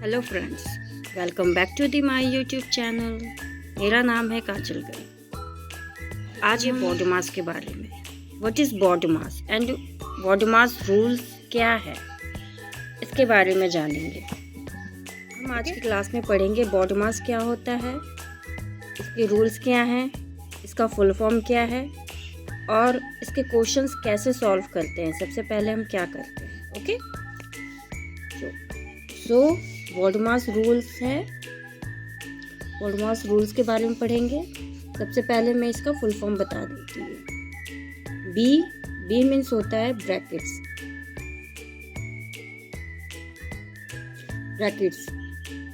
Hello friends, welcome back to the my YouTube channel. मेरा नाम है काजल गर्ग। आज ये बॉडी मास के बारे में, what is body mass and body mass rules क्या है, इसके बारे में जानेंगे। हम आज की क्लास में पढ़ेंगे बॉडी मास क्या होता है, इसके रूल्स क्या हैं, इसका फुल फॉर्म क्या है और इसके क्वेश्चंस कैसे सॉल्व करते हैं। सबसे पहले हम क्या करते हैं, okay. So body mass rules है, बॉडी मास रूल्स के बारे में पढ़ेंगे। सबसे पहले मैं इसका फुल फॉर्म बता देती हूँ। बी मीन्स होता है ब्रैकेट्स।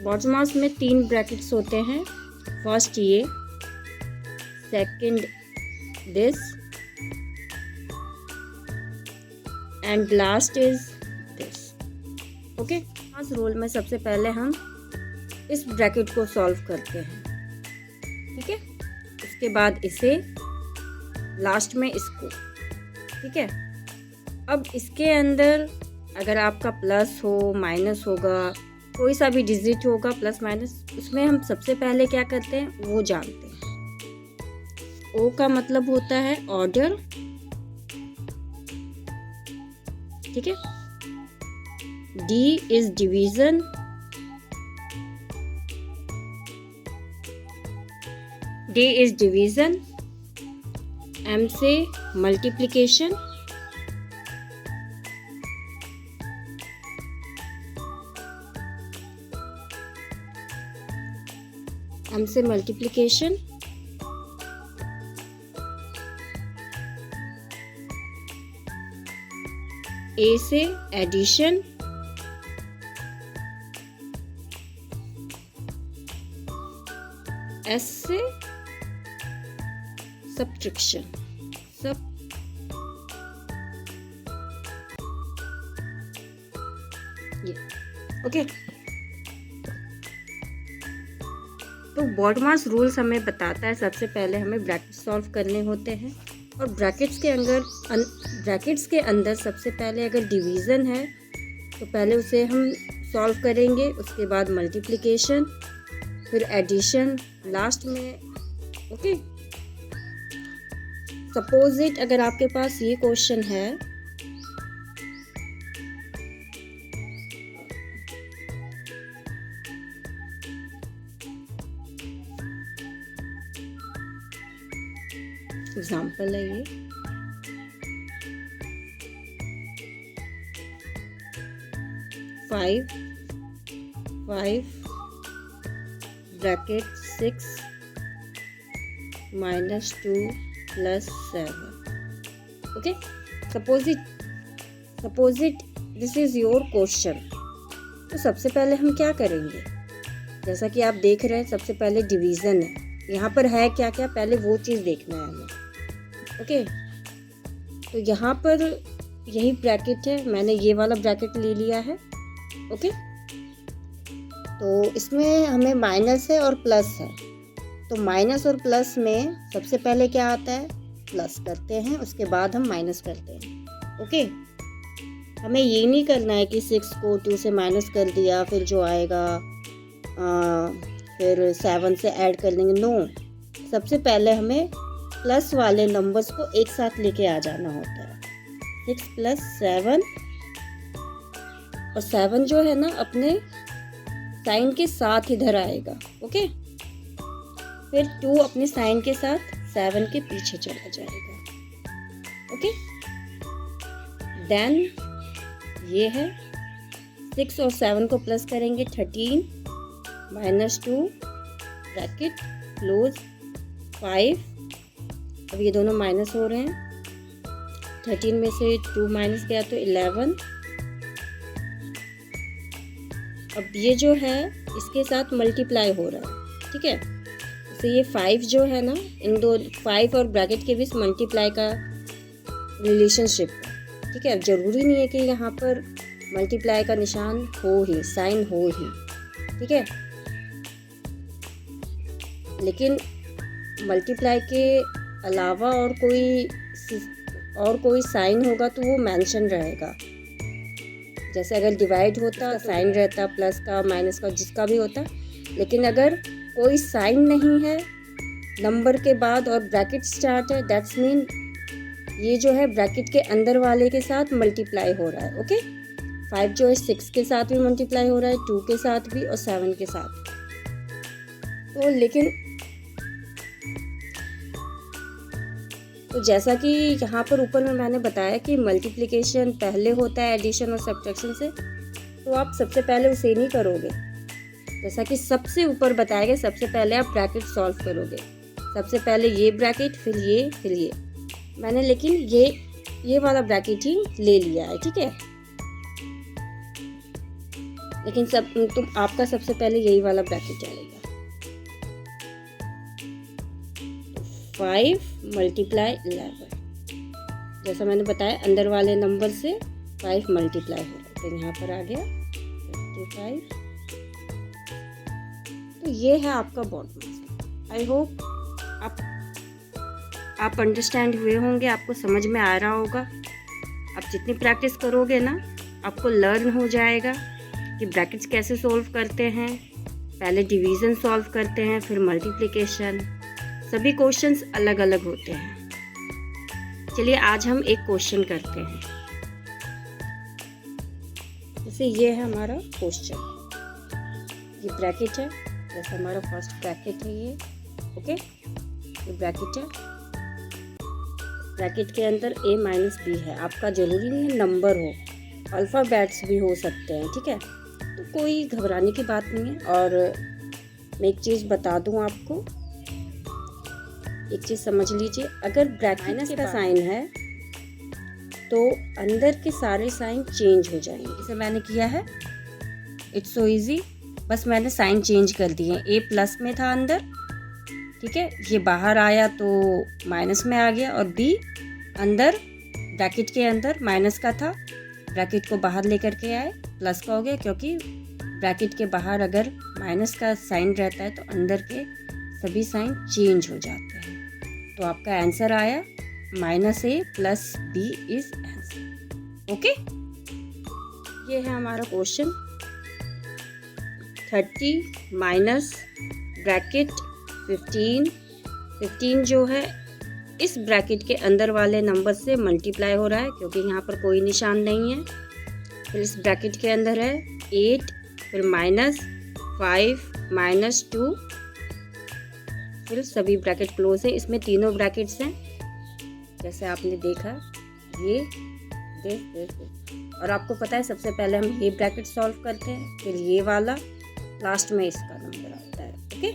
बॉडी मास में 3 ब्रैकेट्स होते हैं। फर्स्ट ये, second this and last is this, okay. Mass rule में सबसे पहले हम इस ब्रैकेट को सॉल्व करते हैं, ठीक है। उसके बाद इसे, लास्ट में इसको, ठीक है। अब इसके अंदर अगर आपका प्लस हो, माइनस होगा, कोई सा भी डिजिट होगा प्लस माइनस, उसमें हम सबसे पहले क्या करते हैं वो जानते हैं। ओ का मतलब होता है ऑर्डर, ठीक है। D is division, D is division, M से मल्टीप्लिकेशन, एम से मल्टीप्लिकेशन, ए से एडिशन, एस से सब्ट्रैक्शन, ये ओके। तो बॉडी मास रूल्स हमें बताता है सबसे पहले हमें ब्रैकेट सॉल्व करने होते हैं, और ब्रैकेट्स के अंदर सबसे पहले अगर डिवीज़न है तो पहले उसे हम सॉल्व करेंगे, उसके बाद मल्टीप्लिकेशन, फिर एडिशन, लास्ट में, ओके। सपोज इट, अगर आपके पास ये क्वेश्चन है, एग्जाम्पल है ये, five bracket 6 minus 2 plus 7, okay. Suppose it this is your question. तो सबसे पहले हम क्या करेंगे, जैसा कि आप देख रहे हैं, सबसे पहले डिवीज़न है। यहाँ पर है क्या क्या, पहले वो चीज़ देखना है हमें, ओके। तो यहाँ पर यही ब्रैकेट है, मैंने ये वाला ब्रैकेट ले लिया है, ओके। तो इसमें हमें माइनस है और प्लस है, तो माइनस और प्लस में सबसे पहले क्या आता है, प्लस करते हैं, उसके बाद हम माइनस करते हैं, ओके। हमें ये नहीं करना है कि 6 को 2 से माइनस कर दिया, फिर जो आएगा फिर 7 से ऐड कर लेंगे, नो। सबसे पहले हमें प्लस वाले नंबर्स को एक साथ लेके आ जाना होता है। 6 प्लस 7, और 7 जो है ना अपने साइन के साथ इधर आएगा, ओके। फिर 2 अपने साइन के साथ 7 के पीछे चला जाएगा, ओके। देन ये है 6 और 7 को प्लस करेंगे, 13 माइनस 2 ब्रैकेट क्लोज 5, अब ये दोनों माइनस हो रहे हैं, 13 में से 2 माइनस गया तो 11। अब ये जो है इसके साथ मल्टीप्लाई हो रहा है, ठीक है। तो ये 5 जो है ना, इन दो 5 और ब्रैकेट के बीच मल्टीप्लाई का रिलेशनशिप है, ठीक है। अब जरूरी नहीं है कि यहाँ पर मल्टीप्लाई का निशान हो ही, साइन हो ही, ठीक है। लेकिन मल्टीप्लाई के अलावा और कोई साइन होगा तो वो मेंशन रहेगा। जैसे अगर डिवाइड होता तो साइन रहता प्लस का माइनस का जिसका भी होता, लेकिन अगर कोई साइन नहीं है नंबर के बाद और ब्रैकेट स्टार्ट है, दैट्स मीन ये जो है ब्रैकेट के अंदर वाले के साथ मल्टीप्लाई हो रहा है। ओके, 5 जो है 6 के साथ भी मल्टीप्लाई हो रहा है, 2 के साथ भी और 7 के साथ। तो लेकिन तो जैसा कि यहाँ पर ऊपर में मैंने बताया कि मल्टीप्लिकेशन पहले होता है एडिशन और सब्ट्रैक्शन से, तो आप सबसे पहले उसे नहीं करोगे। जैसा कि सबसे ऊपर बताया गया, सबसे पहले आप ब्रैकेट सॉल्व करोगे। सबसे पहले ये ब्रैकेट, फिर ये। मैंने लेकिन ये वाला ब्रैकेट ही ले लिया है, ठीक है। लेकिन आपका सबसे पहले यही वाला ब्रैकेट चलेगा। 5 मल्टीप्लाई 11, जैसा मैंने बताया अंदर वाले नंबर से 5 मल्टीप्लाई हो रहा है, तो यहाँ पर आ गया 55। तो ये है आपका बॉटम। आई होप आप अंडरस्टैंड हुए होंगे, आपको समझ में आ रहा होगा। आप जितनी प्रैक्टिस करोगे ना, आपको लर्न हो जाएगा कि ब्रैकेट्स कैसे सॉल्व करते हैं। पहले डिवीज़न सॉल्व करते हैं, फिर मल्टीप्लिकेशन। सभी क्वेश्चंस अलग अलग होते हैं। चलिए आज हम एक क्वेश्चन करते हैं। जैसे ये है हमारा क्वेश्चन, ये ब्रैकेट है, जैसे हमारा फर्स्ट ब्रैकेट है ये। ओके, ये ब्रैकेट है, ब्रैकेट के अंदर a माइनस बी है। आपका ज़रूरी नहीं है नंबर हो, अल्फ़ाबेट्स भी हो सकते हैं, ठीक है। तो कोई घबराने की बात नहीं है। और मैं एक चीज़ बता दूं आपको, एक चीज़ समझ लीजिए, अगर ब्रैकेट का साइन है तो अंदर के सारे साइन चेंज हो जाएंगे। जैसे मैंने किया है, इट्स सो इजी, बस मैंने साइन चेंज कर दिए। a प्लस में था अंदर, ठीक है, ये बाहर आया तो माइनस में आ गया, और b अंदर ब्रैकेट के अंदर माइनस का था, ब्रैकेट को बाहर लेकर के आए, प्लस का हो गया, क्योंकि ब्रैकेट के बाहर अगर माइनस का साइन रहता है तो अंदर के सभी साइन चेंज हो जाते हैं। तो आपका आंसर आया -a plus b is answer. Okay, ये है हमारा क्वेश्चन। 30 माइनस ब्रैकेट 15 जो है इस ब्रैकेट के अंदर वाले नंबर से मल्टीप्लाई हो रहा है, क्योंकि यहाँ पर कोई निशान नहीं है। फिर इस ब्रैकेट के अंदर है 8, फिर -5 -2, फिर सभी ब्रैकेट क्लोज है। इसमें तीनों ब्रैकेट्स हैं, जैसे आपने देखा ये और आपको पता है सबसे पहले हम ये ब्रैकेट सॉल्व करते हैं, फिर ये वाला, लास्ट में इसका नंबर आता है। ओके,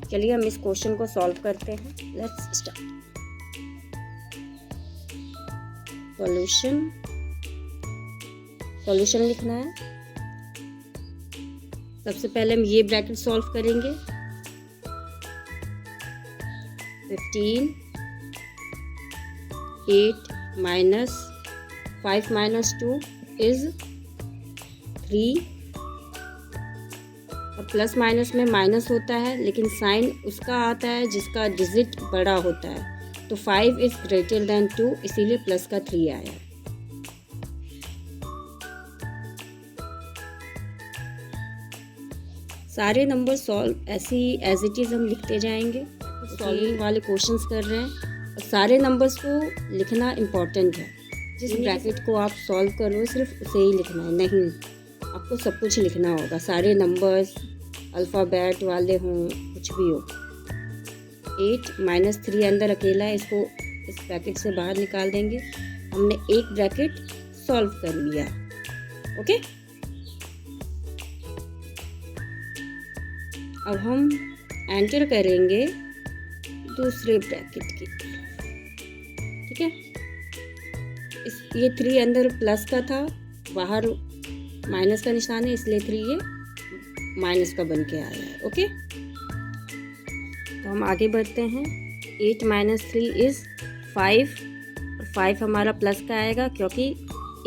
चलिए हम इस क्वेश्चन को सॉल्व करते हैं। Let's start. सॉल्यूशन लिखना है। सबसे पहले हम ये ब्रैकेट सॉल्व करेंगे। 15 8 -5 -2 इज 3, और प्लस माइनस में माइनस होता है, लेकिन साइन उसका आता है जिसका डिजिट बड़ा होता है। तो 5 इज ग्रेटर देन 2, इसीलिए प्लस का 3 आया। सारे नंबर सॉल्व ऐसे ही एज इट इज़ हम लिखते जाएंगे। सॉल्विंग वाले क्वेश्चंस कर रहे हैं, और सारे नंबर्स को लिखना इम्पॉर्टेंट है। जिस ब्रैकेट को आप सॉल्व कर रहे हो सिर्फ उसे ही लिखना है, नहीं आपको सब कुछ लिखना होगा। सारे नंबर्स अल्फ़ाबेट वाले हों, कुछ भी हो। 8 -3 अंदर अकेला है, इसको इस ब्रैकेट से बाहर निकाल देंगे। हमने एक ब्रैकेट सॉल्व कर लिया। ओके, अब हम एंटर करेंगे दूसरे ब्रैकेट की, ठीक है। ये 3 अंदर प्लस का था, बाहर माइनस का निशान है, इसलिए 3 ये माइनस का बन के आया है। ओके, तो हम आगे बढ़ते हैं। 8 -3 इज़ 5, और 5 हमारा प्लस का आएगा क्योंकि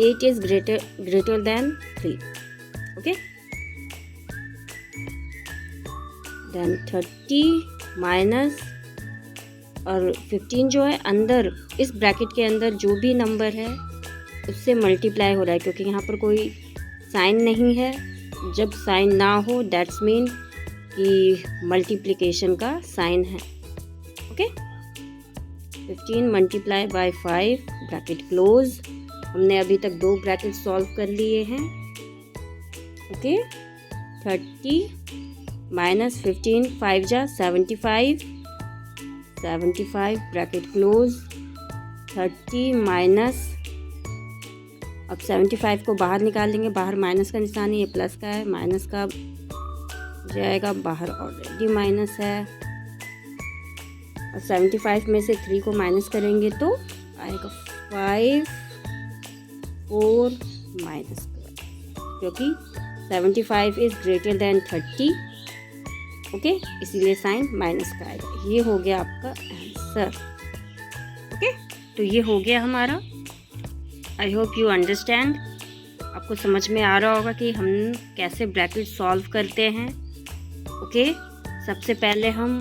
8 is greater than 3। Okay, then 30 minus और 15 जो है अंदर इस ब्रैकेट के अंदर जो भी नंबर है उससे मल्टीप्लाई हो रहा है, क्योंकि यहाँ पर कोई साइन नहीं है। जब साइन ना हो दैट्स मीन कि मल्टीप्लिकेशन का साइन है। Okay, 15 multiply by 5 bracket close. हमने अभी तक 2 ब्रैकेट सॉल्व कर लिए हैं। ओके, 30 माइनस 15 5 जा 75 ब्रैकेट क्लोज। 30 माइनस, अब 75 को बाहर निकाल लेंगे, बाहर माइनस का निशान है, ये प्लस का है, माइनस का जाएगा बाहर, ऑलरेडी माइनस है। और 75 में से 3 को माइनस करेंगे तो आएगा 5 4 माइनस, क्योंकि 75 इज़ ग्रेटर देन 30। ओके, इसीलिए साइन माइनस का आएगा। ये हो गया आपका आंसर। ओके, तो ये हो गया हमारा। I hope you understand. आपको समझ में आ रहा होगा कि हम कैसे ब्रैकेट सॉल्व करते हैं। ओके, सबसे पहले हम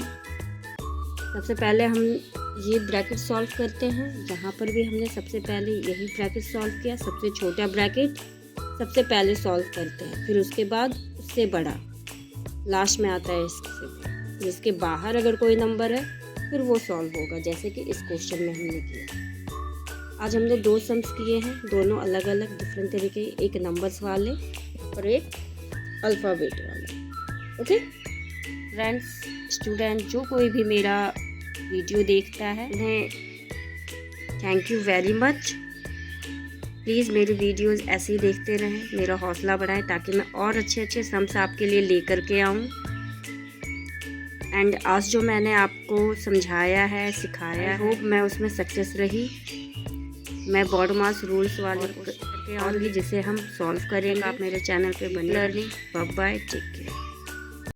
ये ब्रैकेट सॉल्व करते हैं। जहाँ पर भी हमने सबसे पहले यही ब्रैकेट सॉल्व किया, सबसे छोटा ब्रैकेट सबसे पहले सॉल्व करते हैं, फिर उसके बाद उससे बड़ा लास्ट में आता है। इसके बाहर अगर कोई नंबर है फिर वो सॉल्व होगा, जैसे कि इस क्वेश्चन में हमने किया। आज हमने 2 सम्स किए हैं, दोनों अलग अलग डिफरेंट तरीके, एक नंबर्स वाले और एक अल्फ़ाबेट वाले। ओके फ्रेंड्स, स्टूडेंट जो कोई भी मेरा वीडियो देखता है उन्हें thank you very much. Please मेरी वीडियोस ऐसे ही देखते रहें, मेरा हौसला बढ़ाएं ताकि मैं और अच्छे सम्स आपके लिए लेकर के आऊँ। एंड आज जो मैंने आपको समझाया है, सिखाया है, होप मैं उसमें सक्सेस रही। मैं बॉड मास रूल्स वाले करके आऊँगी जिसे हम सॉल्व करेंगे। आप मेरे चैनल पे बने रहिए। Bye bye, take care.